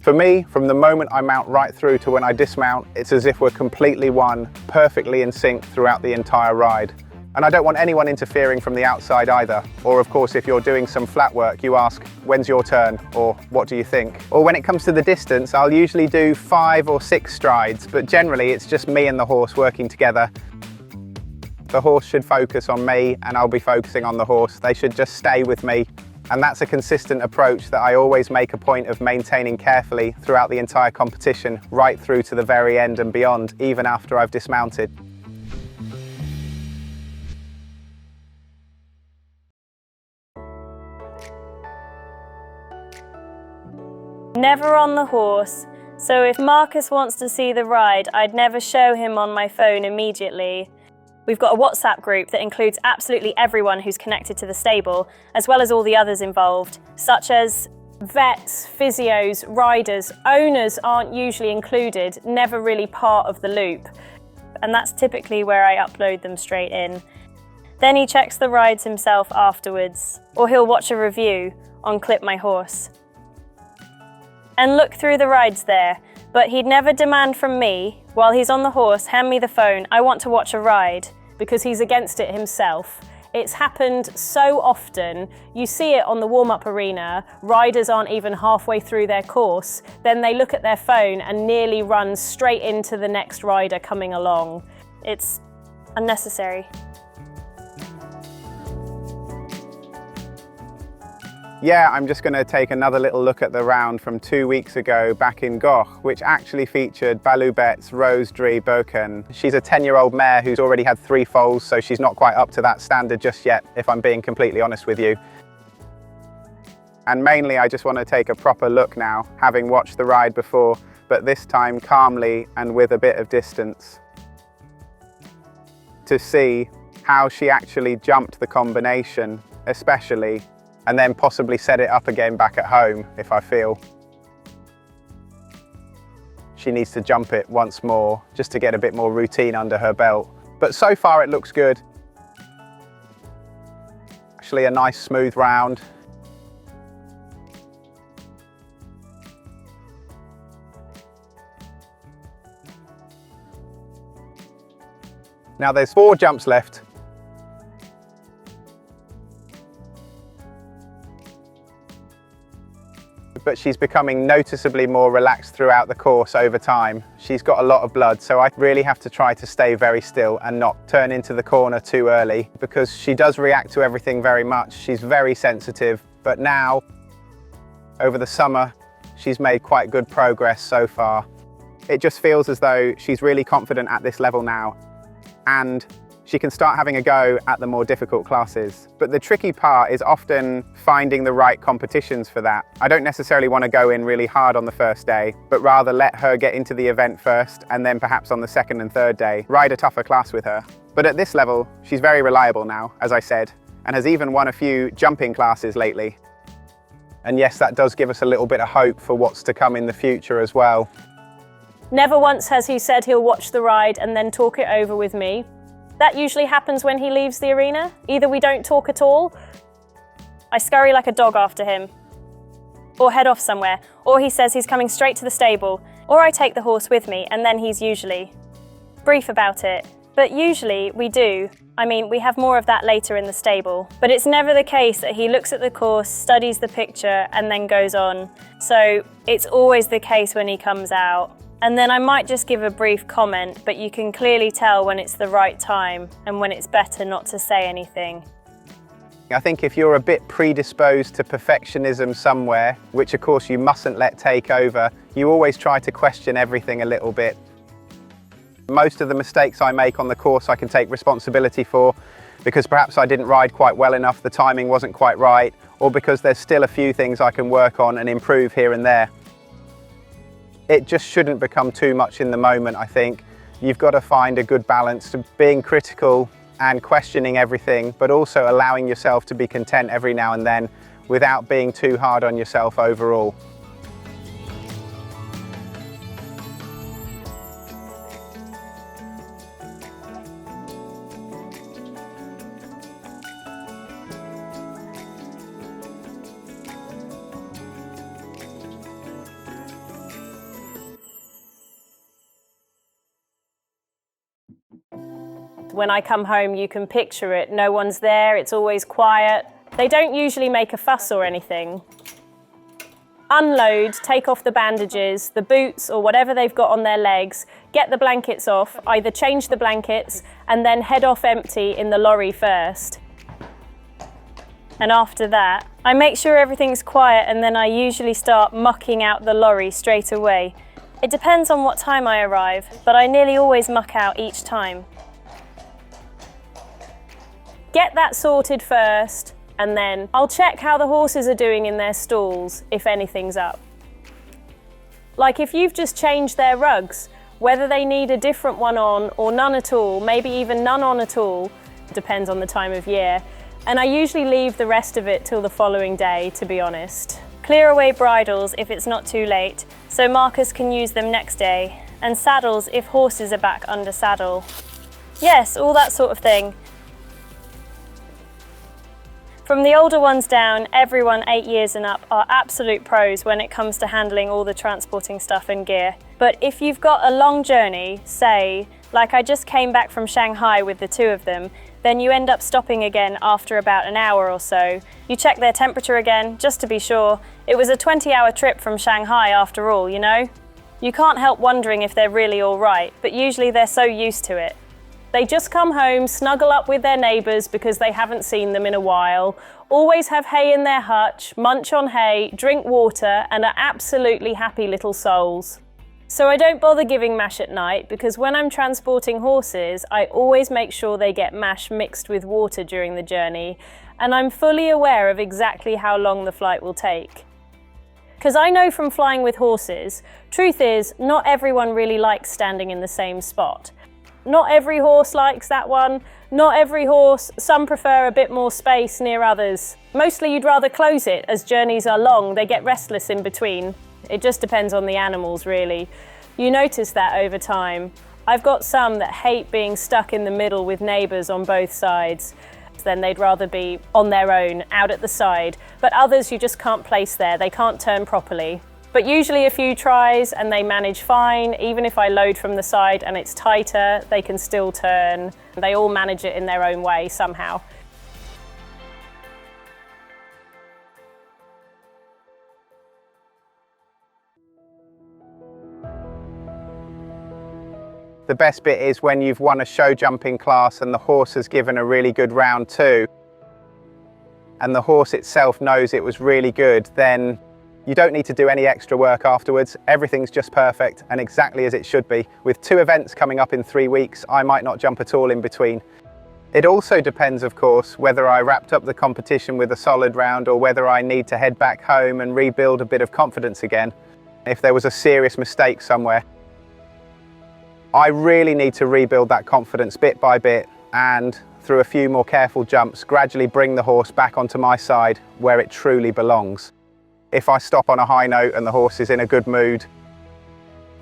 For me, from the moment I mount right through to when I dismount, it's as if we're completely one, perfectly in sync throughout the entire ride. And I don't want anyone interfering from the outside either. Or of course, if you're doing some flat work, you ask, when's your turn? Or what do you think? Or when it comes to the distance, I'll usually do 5 or 6 strides, but generally it's just me and the horse working together. The horse should focus on me and I'll be focusing on the horse. They should just stay with me. And that's a consistent approach that I always make a point of maintaining carefully throughout the entire competition, right through to the very end and beyond, even after I've dismounted. Never on the horse, so if Marcus wants to see the ride, I'd never show him on my phone immediately. We've got a WhatsApp group that includes absolutely everyone who's connected to the stable, as well as all the others involved, such as vets, physios, riders. Owners aren't usually included, never really part of the loop, and that's typically where I upload them straight in. Then he checks the rides himself afterwards, or he'll watch a review on Clip My Horse and look through the rides there, but he'd never demand from me, while he's on the horse, hand me the phone, I want to watch a ride, because he's against it himself. It's happened so often. You see it on the warm-up arena, riders aren't even halfway through their course, then they look at their phone and nearly run straight into the next rider coming along. It's unnecessary. Yeah, I'm just going to take another little look at the round from 2 weeks ago back in Goch, which actually featured Balubet's Rose Drie Boken. She's a 10-year-old mare who's already had 3 foals, so she's not quite up to that standard just yet, if I'm being completely honest with you. And mainly I just want to take a proper look now, having watched the ride before, but this time calmly and with a bit of distance, to see how she actually jumped the combination, especially, and then possibly set it up again back at home if I feel she needs to jump it once more just to get a bit more routine under her belt. But so far it looks good. Actually a nice smooth round. Now there's 4 jumps left. But she's becoming noticeably more relaxed throughout the course over time. She's got a lot of blood, so I really have to try to stay very still and not turn into the corner too early, because she does react to everything very much. She's very sensitive, but now, over the summer, she's made quite good progress so far. It just feels as though she's really confident at this level now, and she can start having a go at the more difficult classes. But the tricky part is often finding the right competitions for that. I don't necessarily want to go in really hard on the first day, but rather let her get into the event first, and then perhaps on the second and third day, ride a tougher class with her. But at this level, she's very reliable now, as I said, and has even won a few jumping classes lately. And yes, that does give us a little bit of hope for what's to come in the future as well. Never once has he said he'll watch the ride and then talk it over with me. That usually happens when he leaves the arena. Either we don't talk at all, I scurry like a dog after him, or head off somewhere, or he says he's coming straight to the stable, or I take the horse with me and then he's usually brief about it. But usually we do. I mean, we have more of that later in the stable. But it's never the case that he looks at the course, studies the picture, and then goes on. So it's always the case when he comes out. And then I might just give a brief comment, but you can clearly tell when it's the right time and when it's better not to say anything. I think if you're a bit predisposed to perfectionism somewhere, which of course you mustn't let take over, you always try to question everything a little bit. Most of the mistakes I make on the course I can take responsibility for, because perhaps I didn't ride quite well enough, the timing wasn't quite right, or because there's still a few things I can work on and improve here and there. It just shouldn't become too much in the moment, I think. You've got to find a good balance to being critical and questioning everything, but also allowing yourself to be content every now and then without being too hard on yourself overall. When I come home, you can picture it. No one's there, it's always quiet. They don't usually make a fuss or anything. Unload, take off the bandages, the boots or whatever they've got on their legs, get the blankets off, either change the blankets and then head off empty in the lorry first. And after that, I make sure everything's quiet and then I usually start mucking out the lorry straight away. It depends on what time I arrive, but I nearly always muck out each time. Get that sorted first, and then I'll check how the horses are doing in their stalls, if anything's up. Like if you've just changed their rugs, whether they need a different one on or none at all, maybe even none on at all, depends on the time of year. And I usually leave the rest of it till the following day, to be honest. Clear away bridles if it's not too late, so Marcus can use them next day, and saddles if horses are back under saddle. Yes, all that sort of thing. From the older ones down, everyone 8 years and up are absolute pros when it comes to handling all the transporting stuff and gear. But if you've got a long journey, say, like I just came back from Shanghai with the two of them, then you end up stopping again after about an hour or so. You check their temperature again, just to be sure. It was a 20-hour trip from Shanghai after all, you know? You can't help wondering if they're really all right, but usually they're so used to it. They just come home, snuggle up with their neighbours because they haven't seen them in a while, always have hay in their hutch, munch on hay, drink water, and are absolutely happy little souls. So I don't bother giving mash at night because when I'm transporting horses, I always make sure they get mash mixed with water during the journey, and I'm fully aware of exactly how long the flight will take. Because I know from flying with horses, truth is, not everyone really likes standing in the same spot. Not every horse likes that one, not every horse, some prefer a bit more space near others. Mostly you'd rather close it, as journeys are long, they get restless in between. It just depends on the animals really. You notice that over time. I've got some that hate being stuck in the middle with neighbours on both sides. Then they'd rather be on their own, out at the side. But others you just can't place there, they can't turn properly. But usually a few tries and they manage fine. Even if I load from the side and it's tighter, they can still turn. They all manage it in their own way somehow. The best bit is when you've won a show jumping class and the horse has given a really good round too, and the horse itself knows it was really good, then you don't need to do any extra work afterwards. Everything's just perfect and exactly as it should be. With 2 events coming up in 3 weeks, I might not jump at all in between. It also depends, of course, whether I wrapped up the competition with a solid round or whether I need to head back home and rebuild a bit of confidence again. If there was a serious mistake somewhere, I really need to rebuild that confidence bit by bit and, through a few more careful jumps, gradually bring the horse back onto my side where it truly belongs. If I stop on a high note and the horse is in a good mood,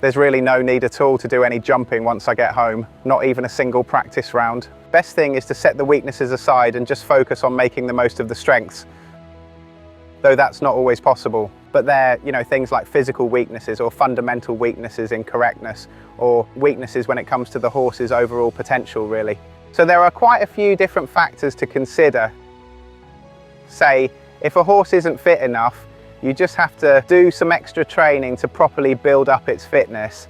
there's really no need at all to do any jumping once I get home, not even a single practice round. Best thing is to set the weaknesses aside and just focus on making the most of the strengths. Though that's not always possible. But they're, things like physical weaknesses or fundamental weaknesses in correctness, or weaknesses when it comes to the horse's overall potential, really. So there are quite a few different factors to consider. Say, if a horse isn't fit enough, you just have to do some extra training to properly build up its fitness.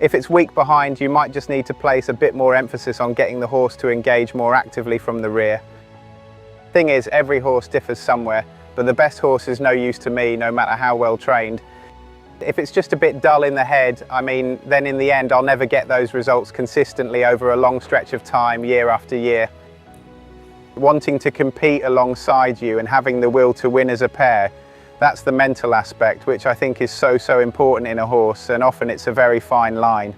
If it's weak behind, you might just need to place a bit more emphasis on getting the horse to engage more actively from the rear. Thing is, every horse differs somewhere, but the best horse is no use to me, no matter how well trained. If it's just a bit dull in the head, then in the end I'll never get those results consistently over a long stretch of time, year after year. Wanting to compete alongside you and having the will to win as a pair, that's the mental aspect, which I think is so important in a horse, and often it's a very fine line.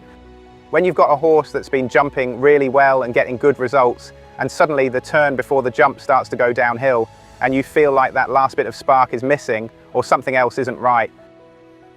When you've got a horse that's been jumping really well and getting good results, and suddenly the turn before the jump starts to go downhill, and you feel like that last bit of spark is missing, or something else isn't right,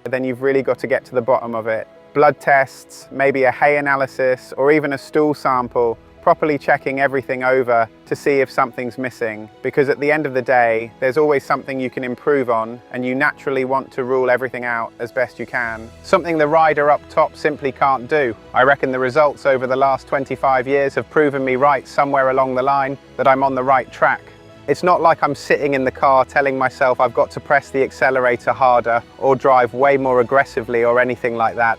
then you've really got to get to the bottom of it. Blood tests, maybe a hay analysis, or even a stool sample properly checking everything over to see if something's missing, because at the end of the day, there's always something you can improve on, and you naturally want to rule everything out as best you can. Something the rider up top simply can't do. I reckon the results over the last 25 years have proven me right somewhere along the line that I'm on the right track. It's not like I'm sitting in the car telling myself I've got to press the accelerator harder or drive way more aggressively or anything like that.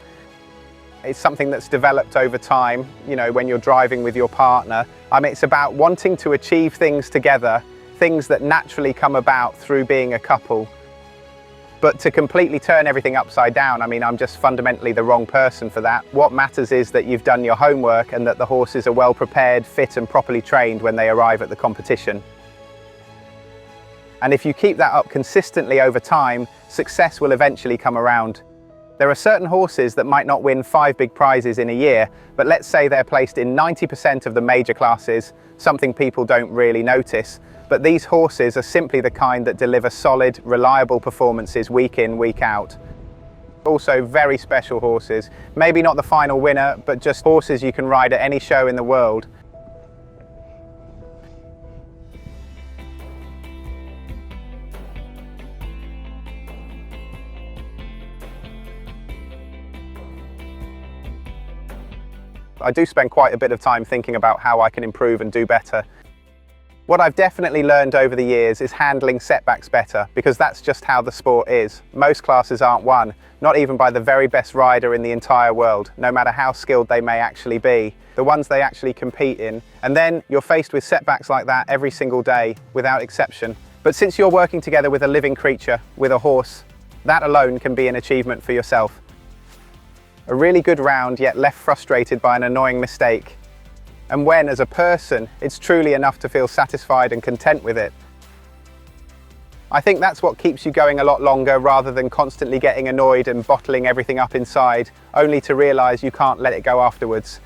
It's something that's developed over time, you know, when you're driving with your partner. It's about wanting to achieve things together, things that naturally come about through being a couple. But to completely turn everything upside down, I'm just fundamentally the wrong person for that. What matters is that you've done your homework and that the horses are well prepared, fit and properly trained when they arrive at the competition. And if you keep that up consistently over time, success will eventually come around. There are certain horses that might not win 5 big prizes in a year, but let's say they're placed in 90% of the major classes, something people don't really notice. But these horses are simply the kind that deliver solid, reliable performances week in, week out. Also very special horses. Maybe not the final winner, but just horses you can ride at any show in the world. I do spend quite a bit of time thinking about how I can improve and do better. What I've definitely learned over the years is handling setbacks better, because that's just how the sport is. Most classes aren't won, not even by the very best rider in the entire world, no matter how skilled they may actually be, the ones they actually compete in. And then you're faced with setbacks like that every single day, without exception. But since you're working together with a living creature, with a horse, that alone can be an achievement for yourself. A really good round, yet left frustrated by an annoying mistake. And when, as a person, it's truly enough to feel satisfied and content with it. I think that's what keeps you going a lot longer, rather than constantly getting annoyed and bottling everything up inside, only to realise you can't let it go afterwards.